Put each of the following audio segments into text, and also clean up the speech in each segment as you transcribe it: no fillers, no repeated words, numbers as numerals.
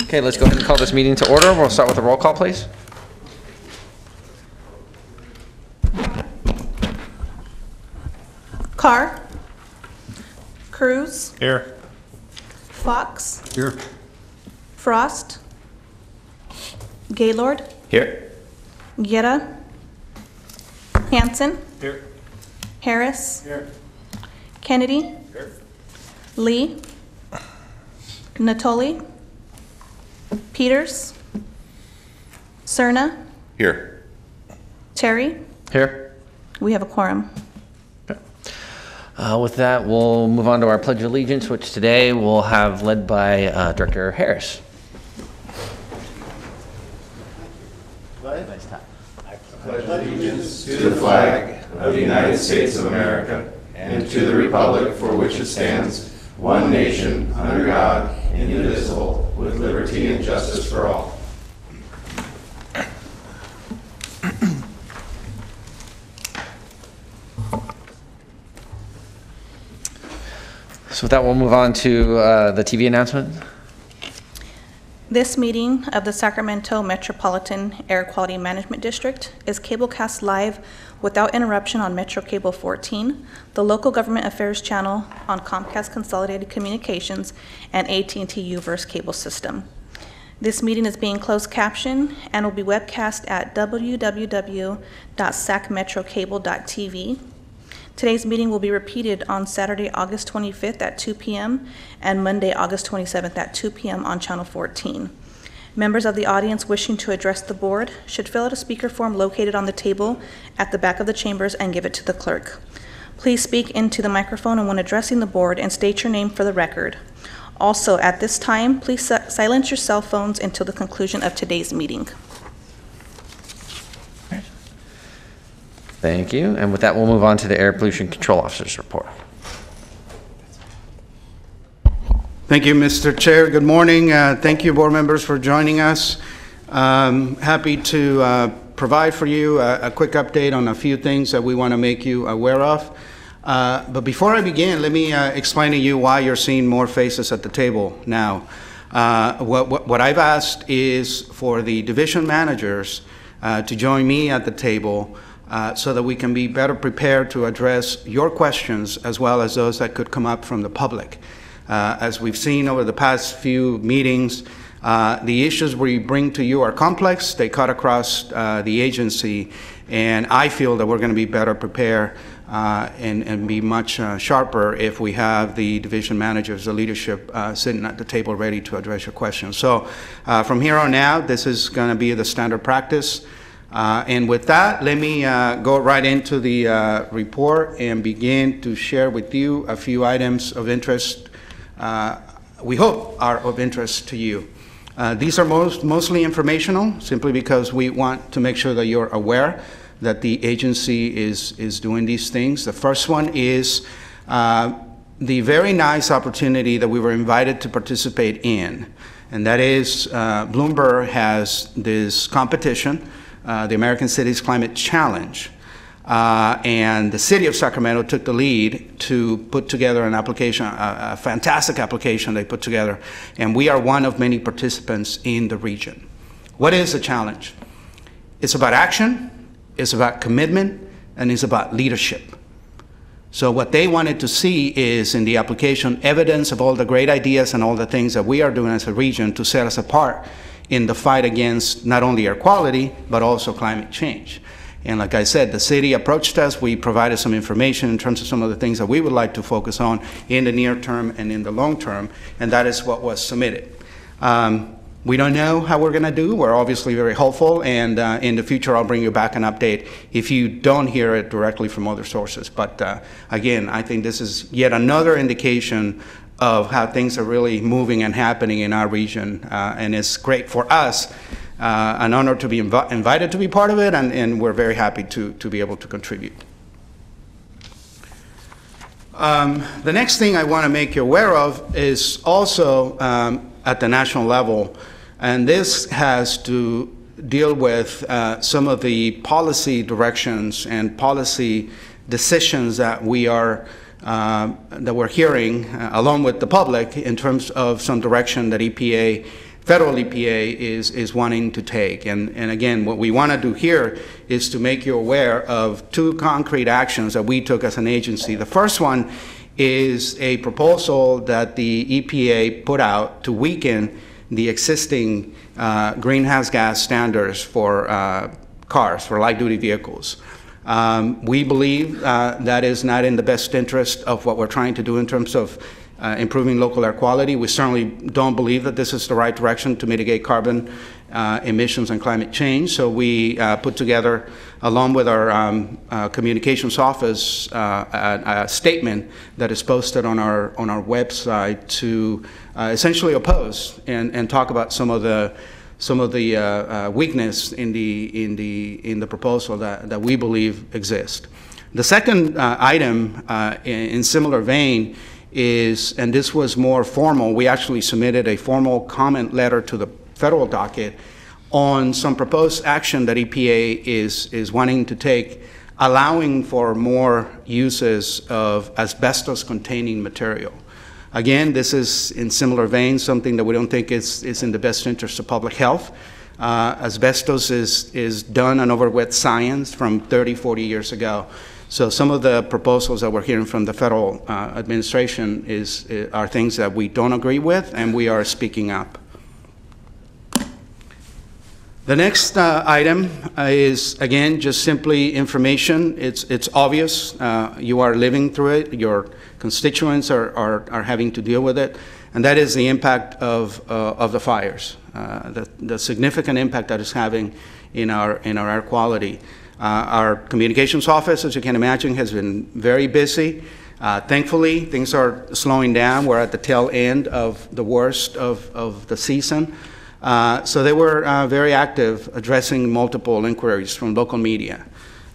Okay, let's go ahead and call this meeting to order. We'll start with a roll call, please. Carr. Cruz. Here. Fox. Here. Frost. Gaylord. Here. Guerra. Hanson. Here. Harris. Here. Kennedy. Here. Lee. Natoli. Peters. Cerna. Here. Terry. Here. We have a quorum. With that, we'll move on to our Pledge of Allegiance, which today we'll have led by Director Harris. Nice time. I pledge allegiance to the flag of the United States of America and to the republic for which it stands, one nation, under God, indivisible, with liberty and justice for all. So with that, we'll move on to the TV announcement. This meeting of the Sacramento Metropolitan Air Quality Management District is cablecast live without interruption on Metro Cable 14, the local government affairs channel on Comcast Consolidated Communications, and AT&T Uverse cable system. This meeting is being closed captioned and will be webcast at www.sacmetrocable.tv. Today's meeting will be repeated on Saturday, August 25th at 2 p.m. and Monday, August 27th at 2 p.m. on Channel 14. Members of the audience wishing to address the board should fill out a speaker form located on the table at the back of the chambers and give it to the clerk. Please speak into the microphone and when addressing the board and state your name for the record. Also, at this time, please silence your cell phones until the conclusion of today's meeting. Thank you. And with that, we'll move on to the Air Pollution Control Officer's report. Thank you, Mr. Chair. Good morning. Thank you, board members, for joining us. Happy to provide for you a quick update on a few things that we want to make you aware of. But before I begin, let me explain to you why you're seeing more faces at the table now. What I've asked is for the division managers to join me at the table so that we can be better prepared to address your questions as well as those that could come up from the public. As we've seen over the past few meetings, the issues we bring to you are complex. They cut across the agency, and I feel that we're going to be better prepared and be much sharper if we have the division managers, the leadership sitting at the table ready to address your questions. So from here on out, this is going to be the standard practice. And with that, let me go right into the report and begin to share with you a few items of interest we hope are of interest to you. These are mostly informational, simply because we want to make sure that you're aware that the agency is doing these things. The first one is the very nice opportunity that we were invited to participate in, and that is Bloomberg has this competition, the American Cities Climate Challenge. And the city of Sacramento took the lead to put together an application, a fantastic application they put together, and we are one of many participants in the region. What is the challenge? It's about action, it's about commitment, and it's about leadership. So what they wanted to see is in the application evidence of all the great ideas and all the things that we are doing as a region to set us apart in the fight against not only air quality, but also climate change. And like I said, the city approached us. We provided some information in terms of some of the things that we would like to focus on in the near term and in the long term, and that is what was submitted. We don't know how we're going to do. We're obviously very hopeful, and in the future I'll bring you back an update if you don't hear it directly from other sources. But again, I think this is yet another indication of how things are really moving and happening in our region, and it's great for us. An honor to be invited to be part of it, and we're very happy to be able to contribute. The next thing I want to make you aware of is also at the national level, and this has to deal with some of the policy directions and policy decisions that we are that we're hearing, along with the public, in terms of some direction that federal EPA is wanting to take. And again, what we want to do here is to make you aware of two concrete actions that we took as an agency. The first one is a proposal that the EPA put out to weaken the existing greenhouse gas standards for cars, for light-duty vehicles. We believe that is not in the best interest of what we're trying to do in terms of improving local air quality. We certainly don't believe that this is the right direction to mitigate carbon emissions and climate change. So we put together, along with our communications office, a statement that is posted on our website to essentially oppose and talk about some of the weakness in the proposal that we believe exist. The second item, in similar vein, is, and this was more formal, we actually submitted a formal comment letter to the federal docket on some proposed action that EPA is wanting to take, allowing for more uses of asbestos-containing material. Again, this is in similar vein, something that we don't think is in the best interest of public health. Asbestos is done and over with science from 30, 40 years ago. So some of the proposals that we're hearing from the federal administration are things that we don't agree with, and we are speaking up. The next item is, again, just simply information. It's obvious. You are living through it. Your constituents are having to deal with it, and that is the impact of the fires, the significant impact that it's having in our air quality. Our communications office, as you can imagine, has been very busy. Thankfully, things are slowing down. We're at the tail end of the worst of the season. So they were very active addressing multiple inquiries from local media.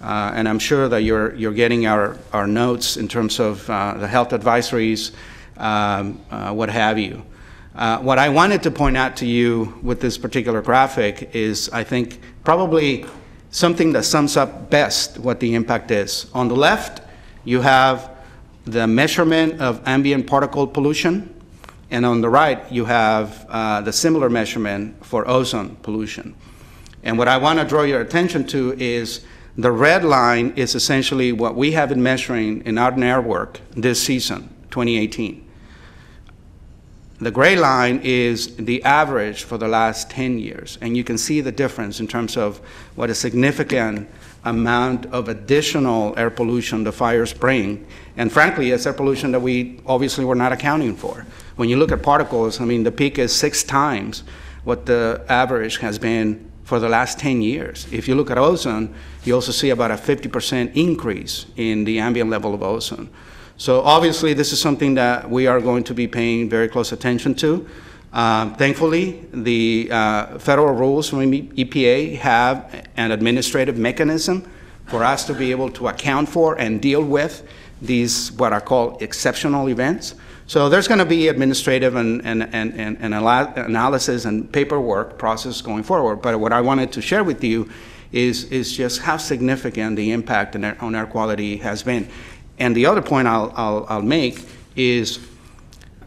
And I'm sure that you're getting our notes in terms of the health advisories, what have you. What I wanted to point out to you with this particular graphic is, I think, probably something that sums up best what the impact is. On the left, you have the measurement of ambient particle pollution, and on the right, you have the similar measurement for ozone pollution. And what I want to draw your attention to is the red line is essentially what we have been measuring in our air work this season, 2018. The gray line is the average for the last 10 years, and you can see the difference in terms of what a significant amount of additional air pollution the fires bring. And frankly, it's air pollution that we obviously were not accounting for. When you look at particles, I mean, the peak is 6 times what the average has been for the last 10 years. If you look at ozone, you also see about a 50% increase in the ambient level of ozone. So obviously, this is something that we are going to be paying very close attention to. Thankfully, the federal rules from EPA have an administrative mechanism for us to be able to account for and deal with these, what are called exceptional events. So there's going to be administrative and analysis and paperwork process going forward. But what I wanted to share with you is just how significant the impact on air quality has been. And the other point I'll make is,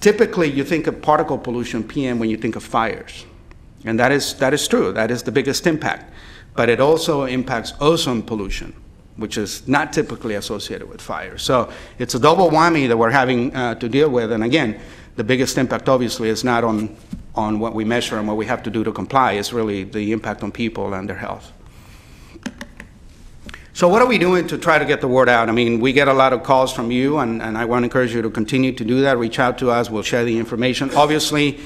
typically you think of particle pollution, PM, when you think of fires. And that is true. That is the biggest impact. But it also impacts ozone pollution, which is not typically associated with fire. So it's a double whammy that we're having to deal with. And again, the biggest impact obviously is not on what we measure and what we have to do to comply. It's really the impact on people and their health. So what are we doing to try to get the word out? I mean, we get a lot of calls from you, and I want to encourage you to continue to do that. Reach out to us. We'll share the information. Obviously,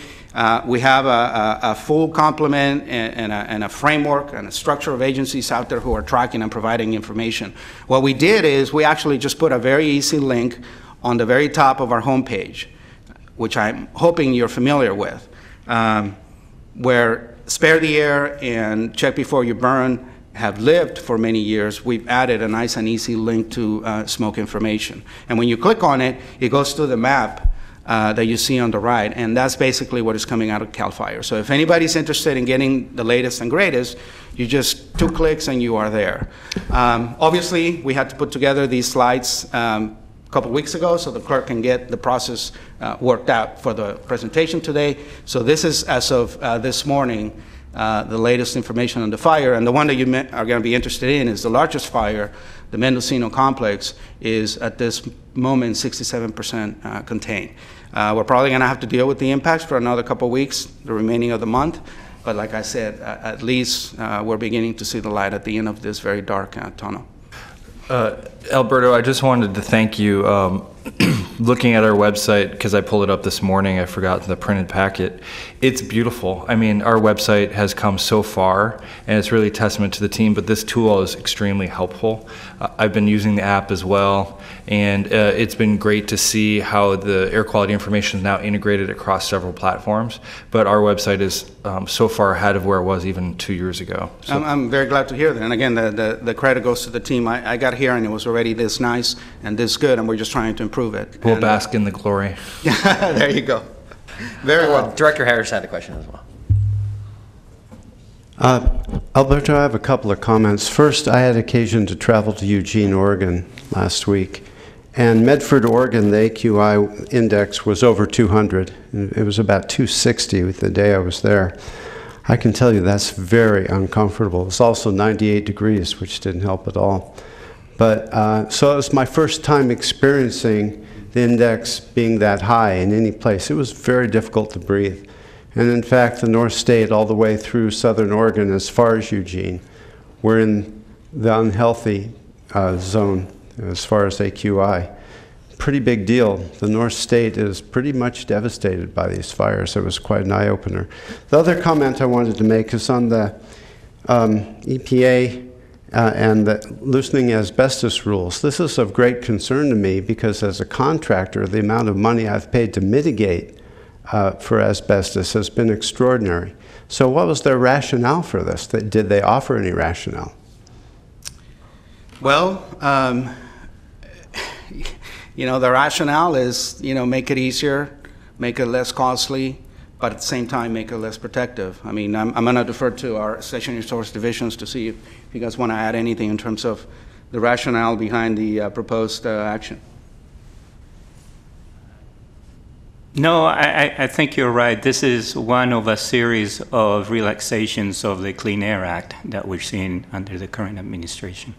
we have a full complement and a framework and a structure of agencies out there who are tracking and providing information. What we did is we actually just put a very easy link on the very top of our homepage, which I'm hoping you're familiar with, where Spare the Air and Check Before You Burn have lived for many years. We've added a nice and easy link to smoke information. And when you click on it, it goes to the map that you see on the right, and that's basically what is coming out of CAL FIRE. So if anybody's interested in getting the latest and greatest, you just 2 clicks and you are there. Obviously, we had to put together these slides a couple weeks ago, so the clerk can get the process worked out for the presentation today. So this is, as of this morning, the latest information on the fire. And the one that you are going to be interested in is the largest fire, the Mendocino complex, is at this moment 67% contained. We're probably going to have to deal with the impacts for another couple of weeks, the remaining of the month. But like I said, at least we're beginning to see the light at the end of this very dark tunnel. Alberto, I just wanted to thank you. Looking at our website, because I pulled it up this morning, I forgot the printed packet. It's beautiful. I mean, our website has come so far, and it's really a testament to the team, but this tool is extremely helpful. I've been using the app as well, and it's been great to see how the air quality information is now integrated across several platforms, but our website is so far ahead of where it was even 2 years ago. So. I'm very glad to hear that, and again, the credit goes to the team. I got here and it was already this nice and this good, and we're just trying to improve it. We'll bask in the glory. There you go. Very well. Director Harris had a question as well. Alberto, I have a couple of comments. First, I had occasion to travel to Eugene, Oregon last week. And Medford, Oregon, the AQI index was over 200. It was about 260 the day I was there. I can tell you that's very uncomfortable. It was also 98 degrees, which didn't help at all. But so it was my first time experiencing the index being that high in any place. It was very difficult to breathe. And in fact, the North State, all the way through southern Oregon, as far as Eugene, we're in the unhealthy zone as far as AQI. Pretty big deal. The North State is pretty much devastated by these fires. It was quite an eye-opener. The other comment I wanted to make is on the EPA and the loosening asbestos rules. This is of great concern to me because as a contractor, the amount of money I've paid to mitigate for asbestos has been extraordinary. So what was their rationale for this? Did they offer any rationale? Well, the rationale is, make it easier, make it less costly, but at the same time, make it less protective. I mean, I'm going to defer to our Session Resource Divisions to see if you guys want to add anything in terms of the rationale behind the proposed action. No, I think you're right. This is one of a series of relaxations of the Clean Air Act that we're seeing under the current administration.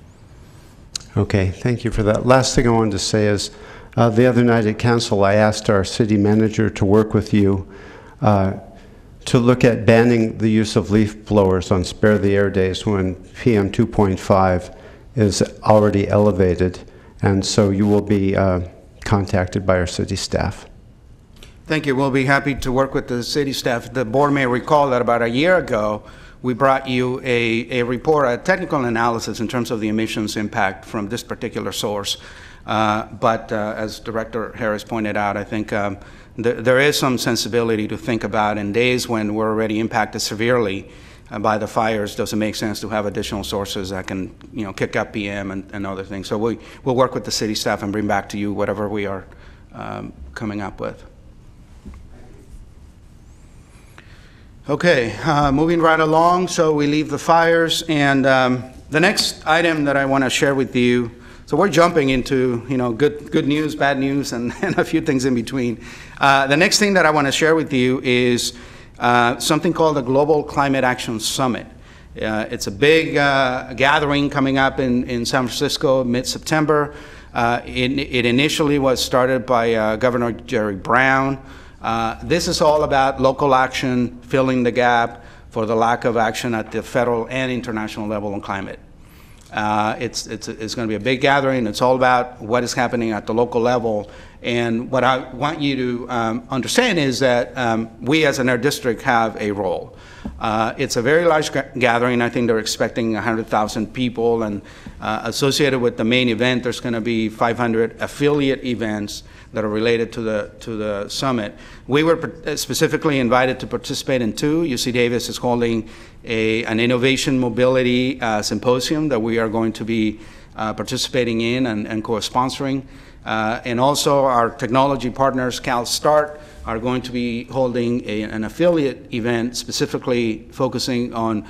Okay, thank you for that. Last thing I wanted to say is, the other night at council, I asked our city manager to work with you to look at banning the use of leaf blowers on spare the air days when PM 2.5 is already elevated, and so you will be contacted by our city staff. Thank you. We'll be happy to work with the city staff. The board may recall that about a year ago, we brought you a report, a technical analysis in terms of the emissions impact from this particular source. But as Director Harris pointed out, I think there is some sensibility to think about in days when we're already impacted severely by the fires. Does it make sense to have additional sources that can, kick up PM and other things? So we'll work with the city staff and bring back to you whatever we are coming up with. Okay, moving right along. So we leave the fires, and the next item that I want to share with you. So we're jumping into good news, bad news, and a few things in between. The next thing that I want to share with you is something called the Global Climate Action Summit. It's a big gathering coming up in San Francisco mid-September. It initially was started by Governor Jerry Brown. This is all about local action, filling the gap for the lack of action at the federal and international level on climate. It's going to be a big gathering. It's all about what is happening at the local level. And what I want you to understand is that we as an air district have a role. It's a very large gathering. I think they're expecting 100,000 people. And associated with the main event, there's going to be 500 affiliate events that are related to the summit. We were specifically invited to participate in two. UC Davis is holding an innovation mobility symposium that we are going to be participating in and co-sponsoring. And also our technology partners, CalSTART, are going to be holding an affiliate event specifically focusing on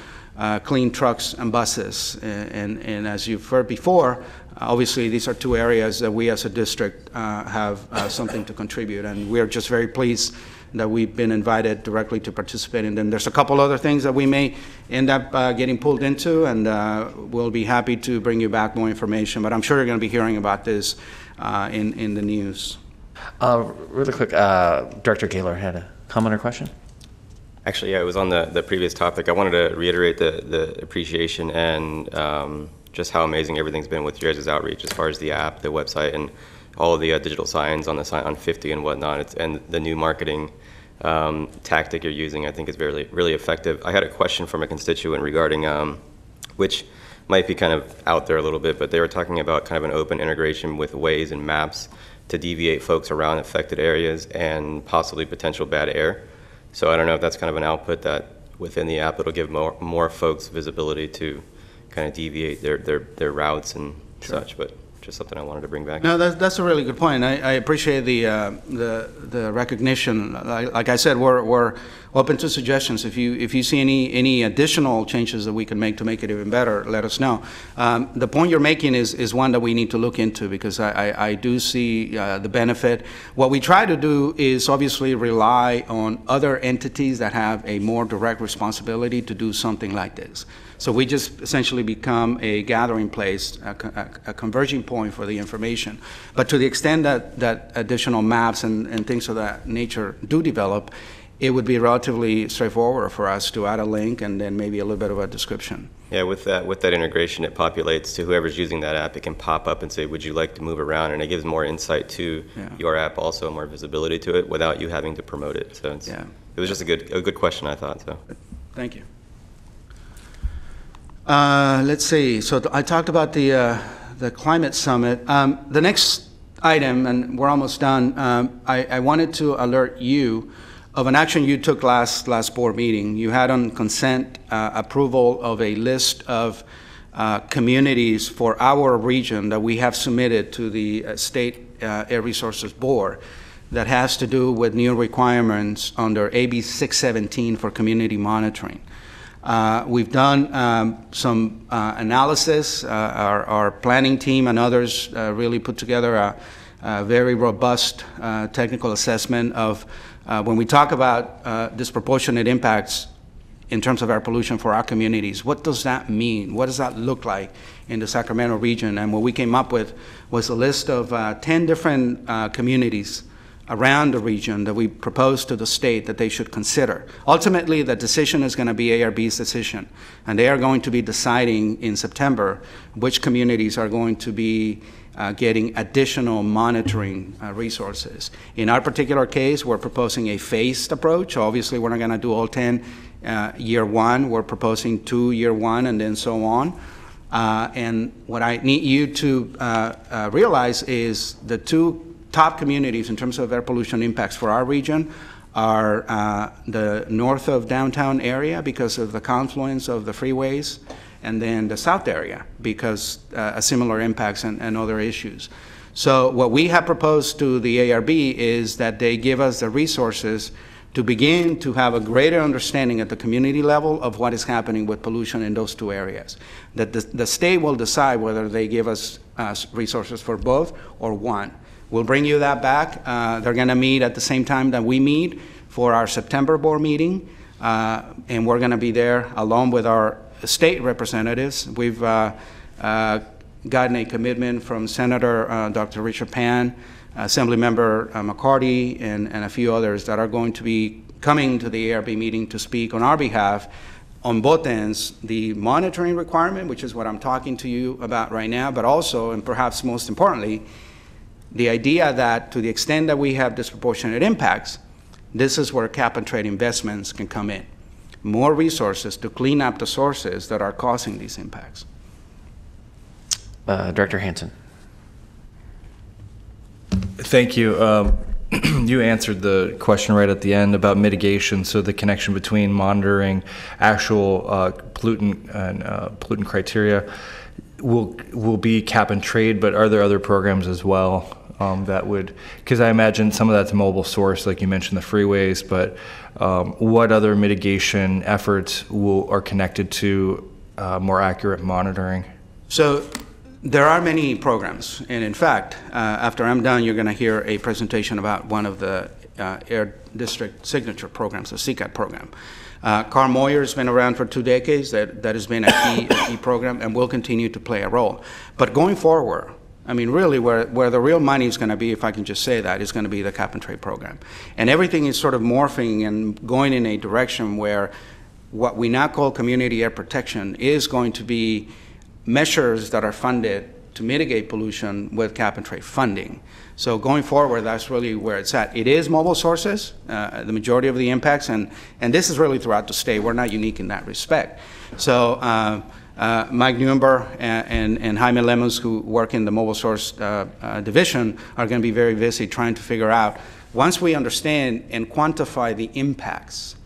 clean trucks and buses. And as you've heard before, obviously these are two areas that we as a district have something to contribute, and we're just very pleased that we've been invited directly to participate in them. There's a couple other things that we may end up getting pulled into, and we'll be happy to bring you back more information, but I'm sure you're going to be hearing about this in the news. Really quick, Director Gaylor had a comment or question? Actually, yeah, it was on the previous topic. I wanted to reiterate the appreciation and just how amazing everything's been with your guys' outreach as far as the app, the website, and all of the digital signs on the sign on 50 and whatnot. And the new marketing tactic you're using, I think, is really effective. I had a question from a constituent regarding, which might be kind of out there a little bit, but they were talking about kind of an open integration with Waze and maps to deviate folks around affected areas and possibly potential bad air. So I don't know if that's kind of an output that within the app it'll give more folks visibility to kind of deviate their routes and such, but just something I wanted to bring back. No, that's a really good point. I appreciate the recognition. Like I said, we're open to suggestions. If you see any additional changes that we can make to make it even better, let us know. The point you're making is one that we need to look into, because I do see the benefit. What we try to do is obviously rely on other entities that have a more direct responsibility to do something like this. So we just essentially become a gathering place, a converging point for the information. But to the extent that additional maps and things of that nature do develop, it would be relatively straightforward for us to add a link and then maybe a little bit of a description. Yeah, with that integration, it populates to whoever's using that app. It can pop up and say, would you like to move around? And it gives more insight to your app, also more visibility to it without you having to promote it. So it was just a good question, I thought. So thank you. Let's see. So I talked about the climate summit. The next item, and we're almost done. I wanted to alert you of an action you took last board meeting. You had on consent approval of a list of communities for our region that we have submitted to the State Air Resources Board that has to do with new requirements under AB 617 for community monitoring. We've done some analysis. Our planning team and others really put together a very robust technical assessment of when we talk about disproportionate impacts in terms of air pollution for our communities. What does that mean? What does that look like in the Sacramento region? And what we came up with was a list of 10 different communities around the region that we proposed to the state that they should consider. Ultimately, the decision is going to be ARB's decision, and they are going to be deciding in September which communities are going to be getting additional monitoring resources. In our particular case, we're proposing a phased approach. Obviously, we're not going to do all 10 year one. We're proposing 2 year one, and then so on. And what I need you to realize is the two top communities in terms of air pollution impacts for our region are the north of downtown area because of the confluence of the freeways, and then the south area because similar impacts and other issues. So what we have proposed to the ARB is that they give us the resources to begin to have a greater understanding at the community level of what is happening with pollution in those two areas. That the state will decide whether they give us resources for both or one. We'll bring you that back. They're going to meet at the same time that we meet for our September board meeting, and we're going to be there along with our state representatives. We've gotten a commitment from Senator Dr. Richard Pan, Assemblymember McCarty, and a few others that are going to be coming to the ARB meeting to speak on our behalf on both ends, the monitoring requirement, which is what I'm talking to you about right now, but also, and perhaps most importantly, the idea that to the extent that we have disproportionate impacts, this is where cap and trade investments can come in. More resources to clean up the sources that are causing these impacts. Director Hansen. Thank you. You answered the question right at the end about mitigation, so the connection between monitoring actual pollutant and pollutant criteria will be cap and trade, but are there other programs as well that would, because I imagine some of that's mobile source, like you mentioned the freeways, but what other mitigation efforts are connected to more accurate monitoring? So there are many programs, and in fact, after I'm done, you're going to hear a presentation about one of the Air District Signature programs, the CCAT program. Carl Moyer has been around for 2 decades. That has been a key program and will continue to play a role. But going forward, I mean, really, where the real money is going to be, if I can just say that, is going to be the cap and trade program. And everything is sort of morphing and going in a direction where what we now call community air protection is going to be measures that are funded to mitigate pollution with cap and trade funding. So going forward, that's really where it's at. It is mobile sources, the majority of the impacts, and this is really throughout the state. We're not unique in that respect. So Mike Nuremberg and Jaime Lemos, who work in the mobile source division, are going to be very busy trying to figure out, once we understand and quantify the impacts,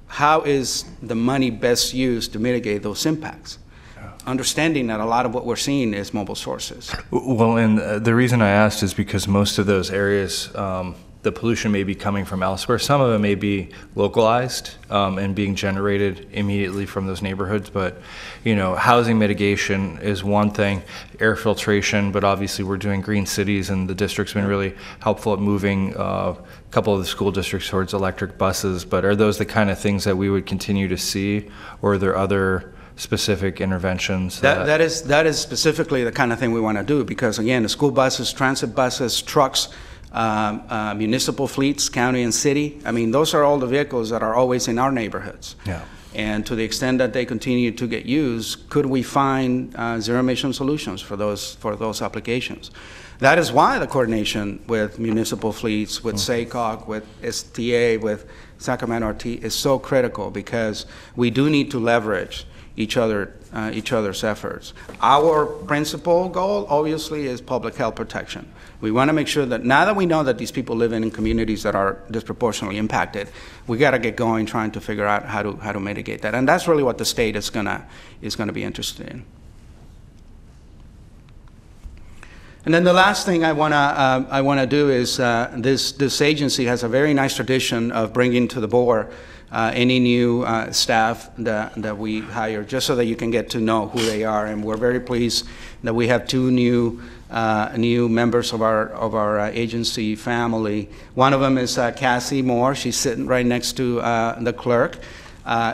how is the money best used to mitigate those impacts? Understanding that a lot of what we're seeing is mobile sources. Well, and the reason I asked is because most of those areas, the pollution may be coming from elsewhere. Some of it may be localized and being generated immediately from those neighborhoods. But, you know, housing mitigation is one thing, air filtration, but obviously we're doing green cities, and the district's been really helpful at moving a couple of the school districts towards electric buses. But are those the kind of things that we would continue to see, or are there other specific interventions? That is specifically the kind of thing we want to do, because again, the school buses, transit buses, trucks, municipal fleets, county and city, I mean, those are all the vehicles that are always in our neighborhoods. Yeah. And to the extent that they continue to get used, could we find zero emission solutions for those applications? That is why the coordination with municipal fleets, with SACOG, with STA, with Sacramento RT is so critical, because we do need to leverage each other's efforts. Our principal goal, obviously, is public health protection. We want to make sure that now that we know that these people live in communities that are disproportionately impacted, we got to get going trying to figure out how to mitigate that, and that's really what the state is gonna be interested in. And then the last thing I wanna do is this agency has a very nice tradition of bringing to the board any new staff that we hire, just so that you can get to know who they are. And we're very pleased that we have 2 new members of our agency family. One of them is Cassie Moore. She's sitting right next to the clerk.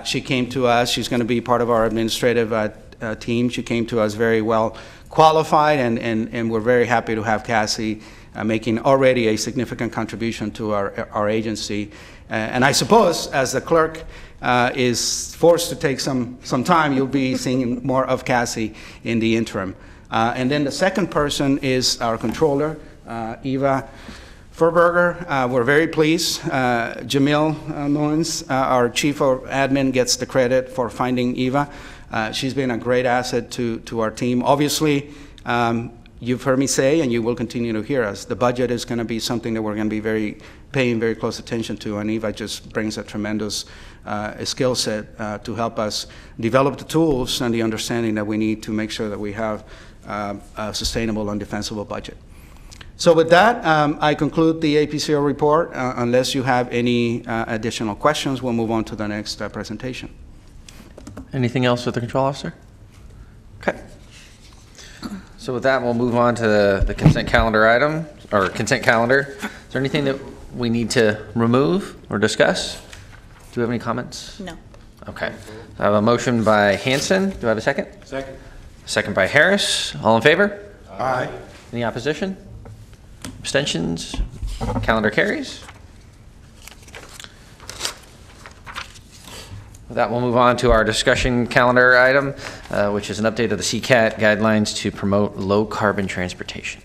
She came to us. She's going to be part of our administrative team. She came to us very well qualified, and we're very happy to have Cassie making already a significant contribution to our agency. And I suppose as the clerk is forced to take some time, you'll be seeing more of Cassie in the interim. And then the second person is our controller, Eva Furberger. We're very pleased. Jamil Moens, our chief of admin, gets the credit for finding Eva. She's been a great asset to our team. Obviously, you've heard me say, and you will continue to hear us, the budget is going to be something that we're going to be paying very close attention to, and Eva just brings a tremendous skill set to help us develop the tools and the understanding that we need to make sure that we have a sustainable and defensible budget. So with that, I conclude the APCO report. Unless you have any additional questions, we'll move on to the next presentation. Anything else with the control officer? Okay. So with that, we'll move on to the consent calendar item, or consent calendar. Is there anything that we need to remove or discuss? Do we have any comments? No. Okay. I have a motion by Hanson. Do I have a second? Second. Second by Harris. All in favor? Aye. Any opposition? Abstentions? Calendar carries. With that, we'll move on to our discussion calendar item, which is an update of the CCAT guidelines to promote low carbon transportation.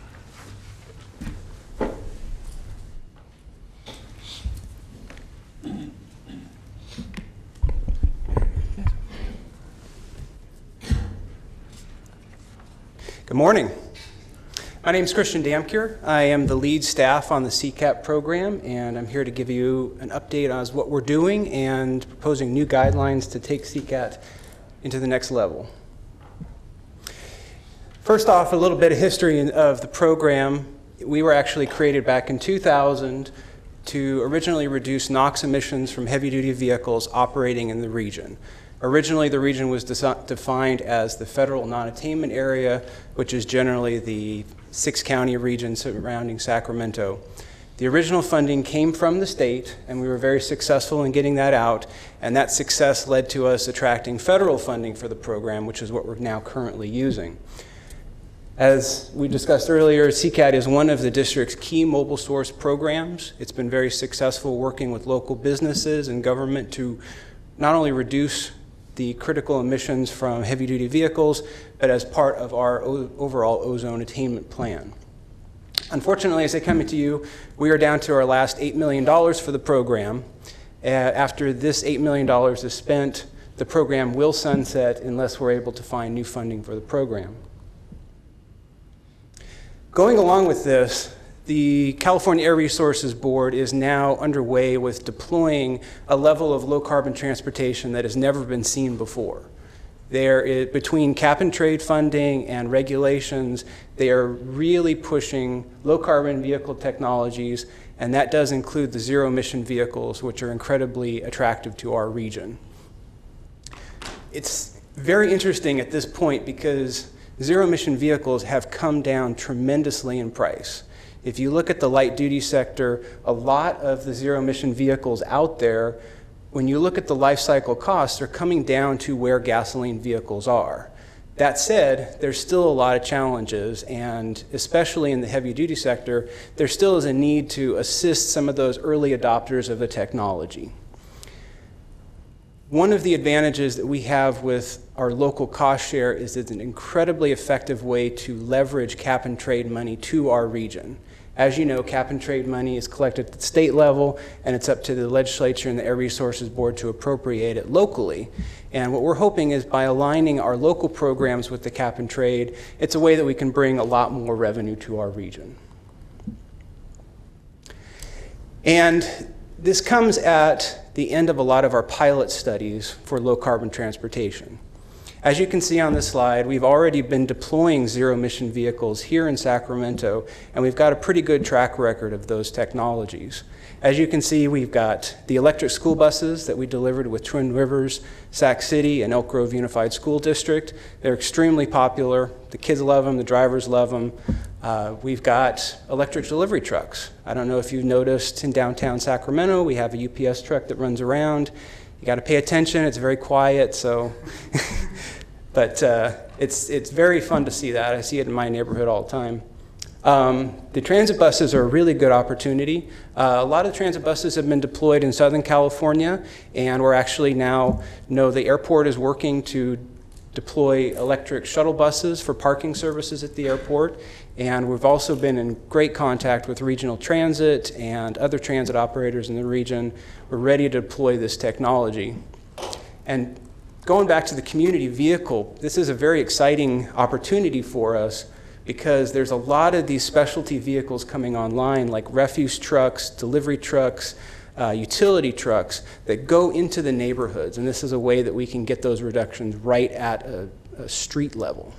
Good morning. My name is Christian Damcure. I am the lead staff on the CCAT program, and I'm here to give you an update on what we're doing and proposing new guidelines to take CCAT into the next level. First off, a little bit of history of the program. We were actually created back in 2000 to originally reduce NOx emissions from heavy-duty vehicles operating in the region. Originally, the region was defined as the federal non-attainment area, which is generally the 6-county region surrounding Sacramento. The original funding came from the state, and we were very successful in getting that out, and that success led to us attracting federal funding for the program, which is what we're now currently using. As we discussed earlier, CCAT is one of the district's key mobile source programs. It's been very successful working with local businesses and government to not only reduce the critical emissions from heavy-duty vehicles, but as part of our overall ozone attainment plan. Unfortunately, as I come to you, we are down to our last $8 million for the program. After this $8 million is spent, the program will sunset unless we're able to find new funding for the program. Going along with this, the California Air Resources Board is now underway with deploying a level of low-carbon transportation that has never been seen before. Between cap-and-trade funding and regulations, they are really pushing low-carbon vehicle technologies, and that does include the zero-emission vehicles, which are incredibly attractive to our region. It's very interesting at this point because zero-emission vehicles have come down tremendously in price. If you look at the light-duty sector, a lot of the zero-emission vehicles out there, when you look at the life cycle costs, they're coming down to where gasoline vehicles are. That said, there's still a lot of challenges, and especially in the heavy-duty sector, there still is a need to assist some of those early adopters of the technology. One of the advantages that we have with our local cost share is it's an incredibly effective way to leverage cap-and-trade money to our region. As you know, cap-and-trade money is collected at the state level, and it's up to the legislature and the Air Resources Board to appropriate it locally. And what we're hoping is by aligning our local programs with the cap-and-trade, it's a way that we can bring a lot more revenue to our region. And this comes at the end of a lot of our pilot studies for low-carbon transportation. As you can see on this slide, we've already been deploying zero-emission vehicles here in Sacramento, and we've got a pretty good track record of those technologies. As you can see, we've got the electric school buses that we delivered with Twin Rivers, Sac City, and Elk Grove Unified School District. They're extremely popular. The kids love them, the drivers love them. We've got electric delivery trucks. I don't know if you've noticed in downtown Sacramento, we have a UPS truck that runs around. You got to pay attention. It's very quiet, so. But it's very fun to see that. I see it in my neighborhood all the time. The transit buses are a really good opportunity. A lot of the transit buses have been deployed in Southern California, and we're actually now know the airport is working to deploy electric shuttle buses for parking services at the airport. And we've also been in great contact with regional transit and other transit operators in the region. We're ready to deploy this technology. And going back to the community vehicle, this is a very exciting opportunity for us because there's a lot of these specialty vehicles coming online, like refuse trucks, delivery trucks, utility trucks that go into the neighborhoods. And this is a way that we can get those reductions right at a street level.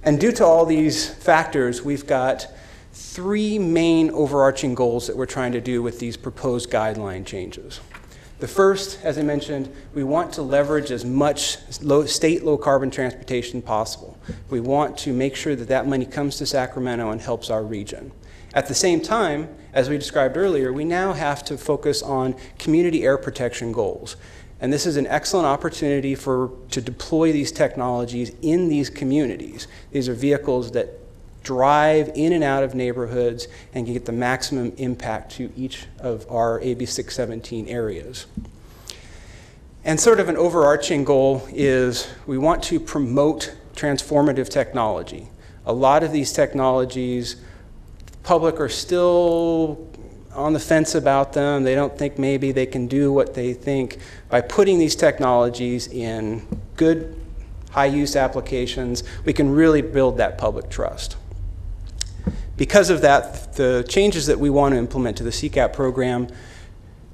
And due to all these factors, we've got 3 main overarching goals that we're trying to do with these proposed guideline changes. The first, as I mentioned, we want to leverage as much state low-carbon transportation possible. We want to make sure that that money comes to Sacramento and helps our region. At the same time, as we described earlier, we now have to focus on community air protection goals. And this is an excellent opportunity to deploy these technologies in these communities. These are vehicles that drive in and out of neighborhoods and can get the maximum impact to each of our AB 617 areas. And sort of an overarching goal is we want to promote transformative technology. A lot of these technologies, the public are still on the fence about them. They don't think maybe they can do what they think. By putting these technologies in good, high-use applications, we can really build that public trust. Because of that, the changes that we want to implement to the CCAP program,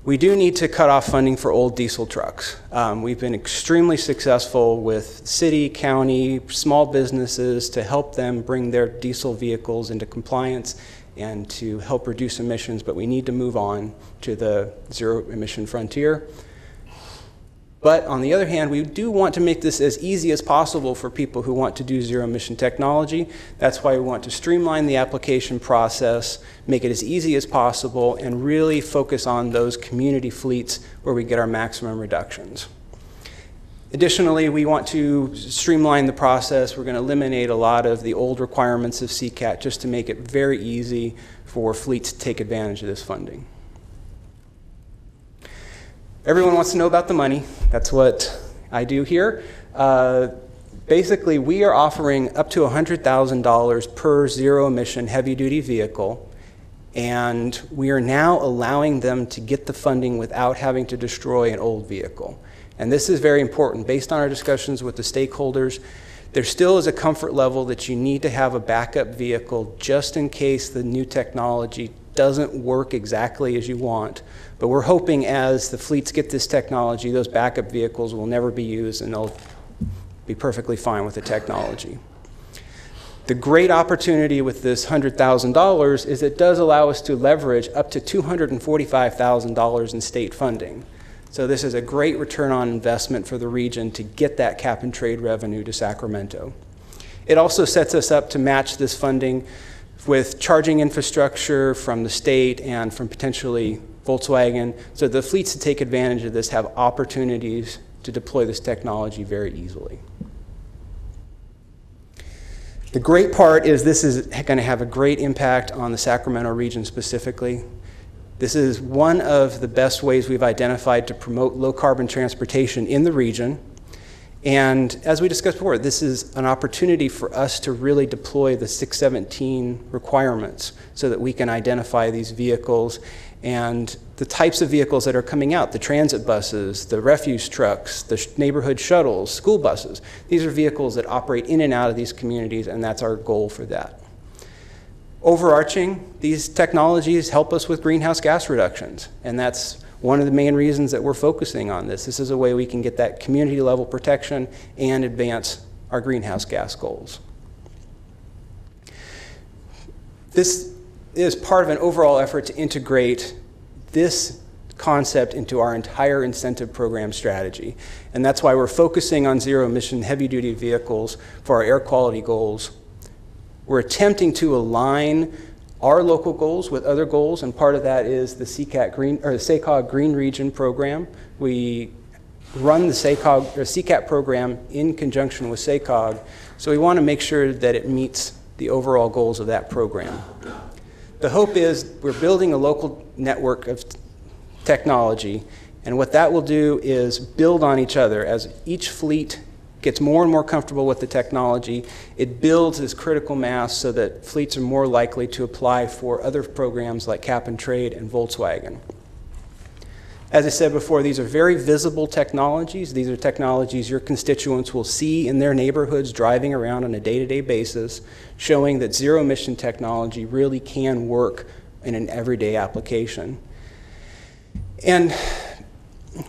We do need to cut off funding for old diesel trucks. We've been extremely successful with city, county, small businesses to help them bring their diesel vehicles into compliance and to help reduce emissions, but we need to move on to the zero emission frontier. But on the other hand, we do want to make this as easy as possible for people who want to do zero emission technology. That's why we want to streamline the application process, make it as easy as possible, and really focus on those community fleets where we get our maximum reductions. Additionally, we want to streamline the process. We're going to eliminate a lot of the old requirements of CCAT just to make it very easy for fleets to take advantage of this funding. Everyone wants to know about the money. That's what I do here. Basically, we are offering up to $100,000 per zero-emission heavy-duty vehicle, and we are now allowing them to get the funding without having to destroy an old vehicle. And this is very important. Based on our discussions with the stakeholders, there still is a comfort level that you need to have a backup vehicle just in case the new technology doesn't work exactly as you want. But we're hoping as the fleets get this technology, those backup vehicles will never be used and they'll be perfectly fine with the technology. The great opportunity with this $100,000 is it does allow us to leverage up to $245,000 in state funding. So this is a great return on investment for the region to get that cap and trade revenue to Sacramento. It also sets us up to match this funding with charging infrastructure from the state and from potentially Volkswagen, so the fleets that take advantage of this have opportunities to deploy this technology very easily. The great part is this is going to have a great impact on the Sacramento region specifically. This is one of the best ways we've identified to promote low-carbon transportation in the region. And as we discussed before, this is an opportunity for us to really deploy the 617 requirements so that we can identify these vehicles and the types of vehicles that are coming out, the transit buses, the refuse trucks, the neighborhood shuttles, school buses. These are vehicles that operate in and out of these communities, and that's our goal for that. Overarching, these technologies help us with greenhouse gas reductions, and that's one of the main reasons that we're focusing on this. This is a way we can get that community level protection and advance our greenhouse gas goals. This is part of an overall effort to integrate this concept into our entire incentive program strategy. And that's why we're focusing on zero emission heavy duty vehicles for our air quality goals. We're attempting to align our local goals with other goals, and part of that is the SACOG Green Region program. We run the CCAT program in conjunction with SACOG, so we want to make sure that it meets the overall goals of that program. The hope is we're building a local network of technology, and what that will do is build on each other. As each fleet gets more and more comfortable with the technology, it builds this critical mass so that fleets are more likely to apply for other programs like Cap and Trade and Volkswagen. As I said before, these are very visible technologies. These are technologies your constituents will see in their neighborhoods driving around on a day-to-day basis, showing that zero-emission technology really can work in an everyday application. And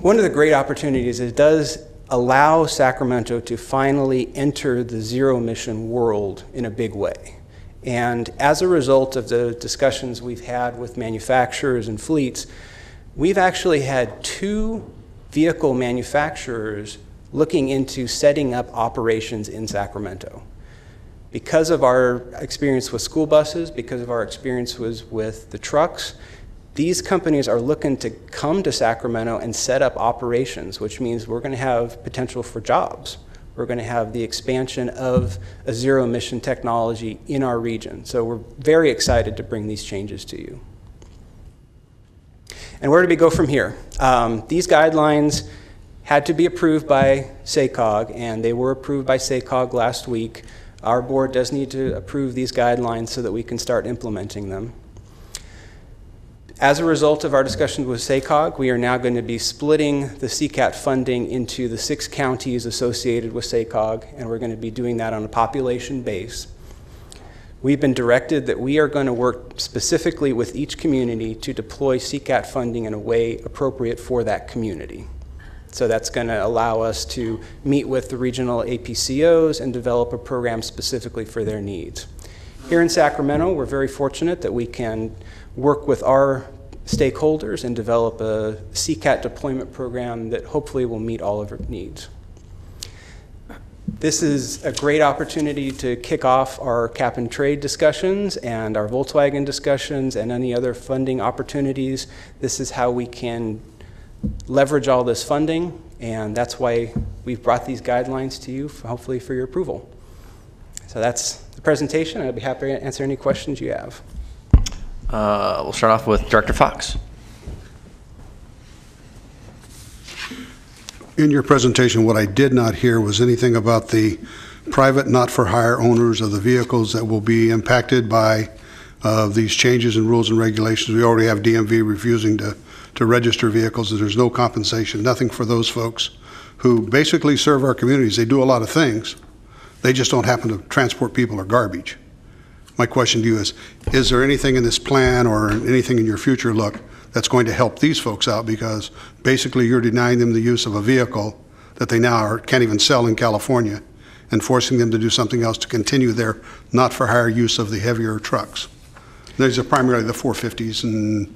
one of the great opportunities is it does allow Sacramento to finally enter the zero-emission world in a big way. And as a result of the discussions we've had with manufacturers and fleets, we've actually had 2 vehicle manufacturers looking into setting up operations in Sacramento. Because of our experience with school buses, because of our experience with the trucks, these companies are looking to come to Sacramento and set up operations, which means we're going to have potential for jobs. We're going to have the expansion of a zero-emission technology in our region. So we're very excited to bring these changes to you. And where do we go from here? These guidelines had to be approved by SACOG, and they were approved by SACOG last week. Our board does need to approve these guidelines so that we can start implementing them. As a result of our discussions with SACOG, we are now going to be splitting the CCAT funding into the 6 counties associated with SACOG, and we're going to be doing that on a population base. We've been directed that we are going to work specifically with each community to deploy CCAT funding in a way appropriate for that community. So that's going to allow us to meet with the regional APCOs and develop a program specifically for their needs. Here in Sacramento, we're very fortunate that we can work with our stakeholders and develop a CCAT deployment program that hopefully will meet all of our needs. This is a great opportunity to kick off our cap and trade discussions and our Volkswagen discussions and any other funding opportunities. This is how we can leverage all this funding, and that's why we've brought these guidelines to you, hopefully for your approval. So that's the presentation. I'd be happy to answer any questions you have. We'll start off with Director Fox. In your presentation, what I did not hear was anything about the private not-for-hire owners of the vehicles that will be impacted by these changes in rules and regulations. We already have DMV refusing to register vehicles, and there's no compensation, nothing for those folks who basically serve our communities. They do a lot of things. They just don't happen to transport people or garbage. My question to you is there anything in this plan or anything in your future look that's going to help these folks out, because basically you're denying them the use of a vehicle that they now can't even sell in California and forcing them to do something else to continue their not-for-hire use of the heavier trucks. These are primarily the 450s and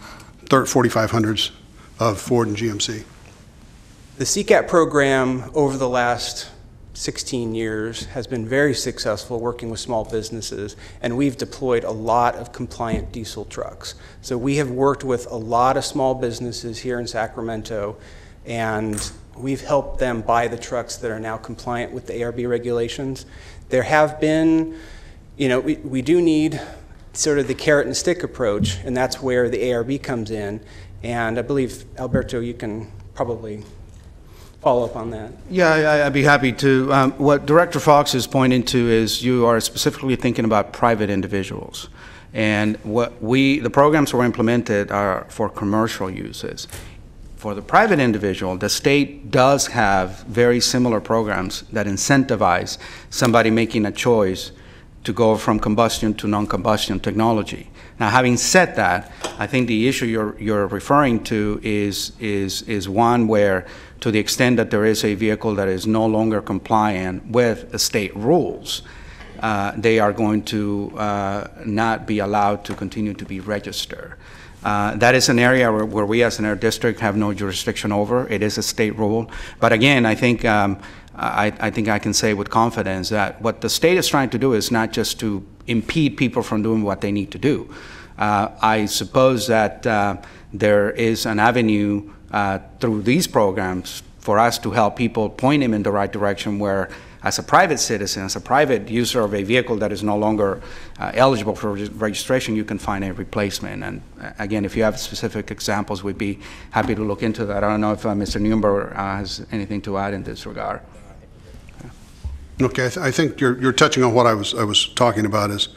4500s of Ford and GMC. The CCAT program over the last 16 years has been very successful working with small businesses, and we've deployed a lot of compliant diesel trucks. So we have worked with a lot of small businesses here in Sacramento, and we've helped them buy the trucks that are now compliant with the ARB regulations. There have been, we do need sort of the carrot and stick approach, and that's where the ARB comes in. And I believe, Alberto, you can probably follow up on that. Yeah, I'd be happy to. What Director Fox is pointing to is you are specifically thinking about private individuals. And the programs were implemented are for commercial uses. For the private individual, the state does have very similar programs that incentivize somebody making a choice to go from combustion to non-combustion technology. Now, having said that, I think the issue you're referring to is one where, to the extent that there is a vehicle that is no longer compliant with the state rules, they are going to not be allowed to continue to be registered. That is an area where we as an air district have no jurisdiction over. It is a state rule. But again, I think I can say with confidence that what the state is trying to do is not just to impede people from doing what they need to do. I suppose that there is an avenue through these programs for us to help people point them in the right direction, where as a private citizen, as a private user of a vehicle that is no longer eligible for registration, you can find a replacement. And again, if you have specific examples, we'd be happy to look into that. I don't know if Mr. Nuremberg has anything to add in this regard. Okay, I think you're touching on what I was talking about. Is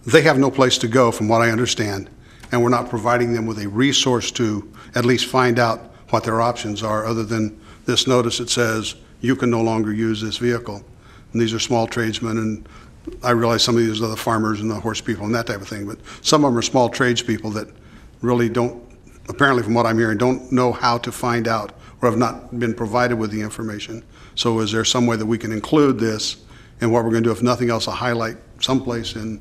they have no place to go, from what I understand, and we're not providing them with a resource to at least find out what their options are, other than this notice that says you can no longer use this vehicle. And these are small tradesmen, and I realize some of these are the farmers and the horse people and that type of thing, but some of them are small tradespeople that really don't, apparently from what I'm hearing, don't know how to find out or have not been provided with the information. So is there some way that we can include this in what we're going to do, if nothing else, a highlight someplace in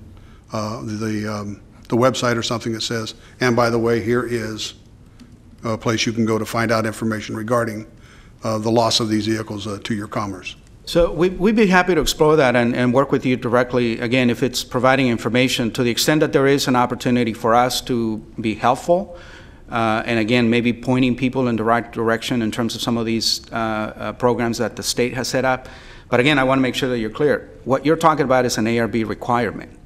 the website or something that says, and by the way, here is a place you can go to find out information regarding the loss of these vehicles to your commerce? So we'd be happy to explore that and work with you directly, again, if it's providing information to the extent that there is an opportunity for us to be helpful, and again, maybe pointing people in the right direction in terms of some of these programs that the state has set up. But again, I want to make sure that you're clear. What you're talking about is an ARB requirement.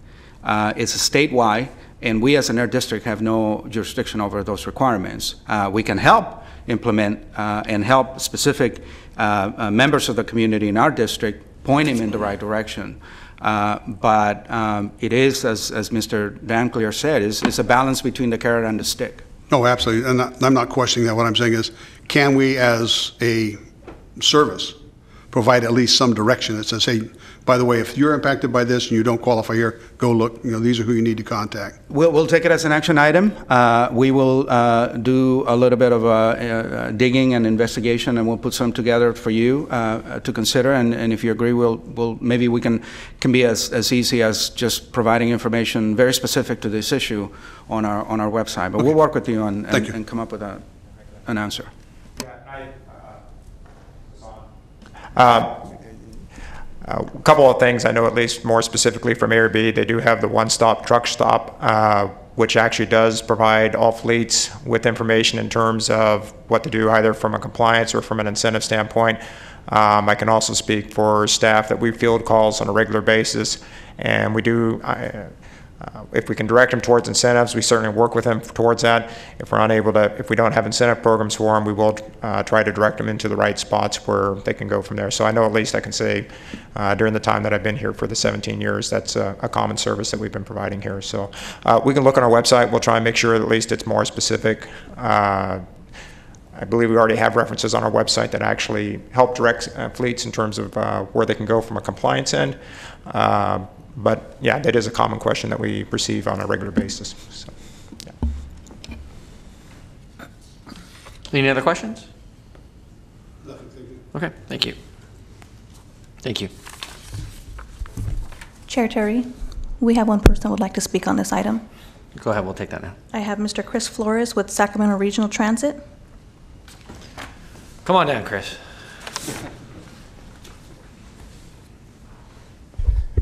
It's a statewide, and we as an air district have no jurisdiction over those requirements. We can help implement and help specific members of the community in our district point them in the right direction. But it is, as Mr. Danclear said, is a balance between the carrot and the stick. Oh, absolutely, and I'm not questioning that. What I'm saying is, can we as a service provide at least some direction that says, hey, by the way, if you're impacted by this and you don't qualify here, go look, these are who you need to contact. We'll take it as an action item. We will do a little bit of digging and investigation, and we'll put some together for you to consider. And if you agree, maybe we can be as easy as just providing information very specific to this issue on our website. But we'll work with you and come up with an answer. A couple of things I know, at least more specifically from ARB, they do have the one-stop truck stop, which actually does provide all fleets with information in terms of what to do, either from a compliance or from an incentive standpoint. I can also speak for staff that we field calls on a regular basis, and we do, if we can direct them towards incentives, we certainly work with them towards that. If we're unable to, if we don't have incentive programs for them, we will try to direct them into the right spots where they can go from there. So I know at least I can say during the time that I've been here for the 17 years, that's a common service that we've been providing here. So we can look on our website. We'll try and make sure that at least it's more specific. I believe we already have references on our website that actually help direct fleets in terms of where they can go from a compliance end. But yeah, that is a common question that we receive on a regular basis. So, yeah. Any other questions? Okay, thank you. Thank you. Chair Terry, we have one person who would like to speak on this item. Go ahead, we'll take that now. I have Mr. Chris Flores with Sacramento Regional Transit. Come on down, Chris.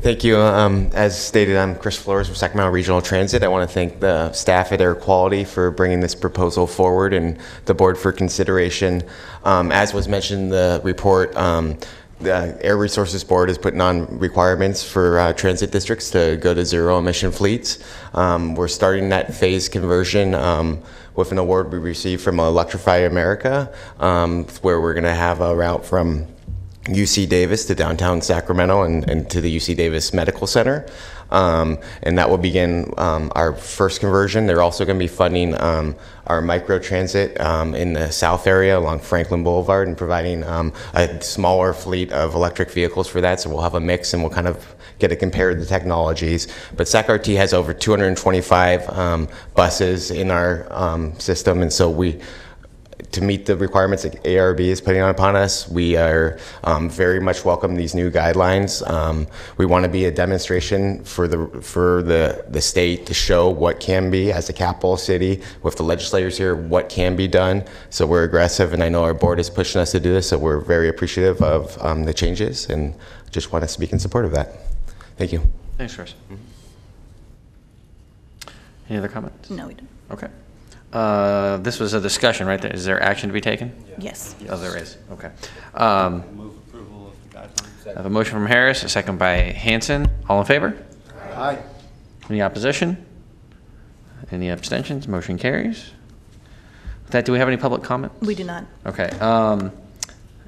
Thank you. As stated, I'm Chris Flores from Sacramento Regional Transit. I want to thank the staff at Air Quality for bringing this proposal forward and the board for consideration. As was mentioned in the report, the Air Resources Board is putting on requirements for transit districts to go to zero emission fleets. We're starting that phase conversion with an award we received from Electrify America, where we're going to have a route from UC Davis to downtown Sacramento and to the UC Davis Medical Center. And that will begin our first conversion. They're also going to be funding our micro transit in the south area along Franklin Boulevard and providing a smaller fleet of electric vehicles for that. So we'll have a mix and we'll kind of get to compare the technologies. But SAC-RT has over 225 buses in our system, and so to meet the requirements that ARB is putting on upon us, we are very much welcome these new guidelines. We want to be a demonstration for the state to show what can be, as a capital city, with the legislators here, what can be done. So we're aggressive, and I know our board is pushing us to do this, so we're very appreciative of the changes and just want to speak in support of that. Thank you. Thanks, Chris. Any other comments? No, we don't. Okay. This was a discussion, right? Is there action to be taken? Yes. Oh, there is. Okay. Move approval of the guidelines. I have a motion from Harris, a second by Hanson. All in favor? Aye. Any opposition? Any abstentions? Motion carries. With that, do we have any public comment? We do not. Okay.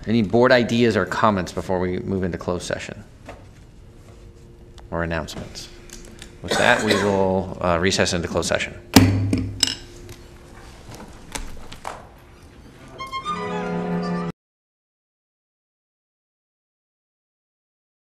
Any board ideas or comments before we move into closed session? Or announcements? With that, we will recess into closed session.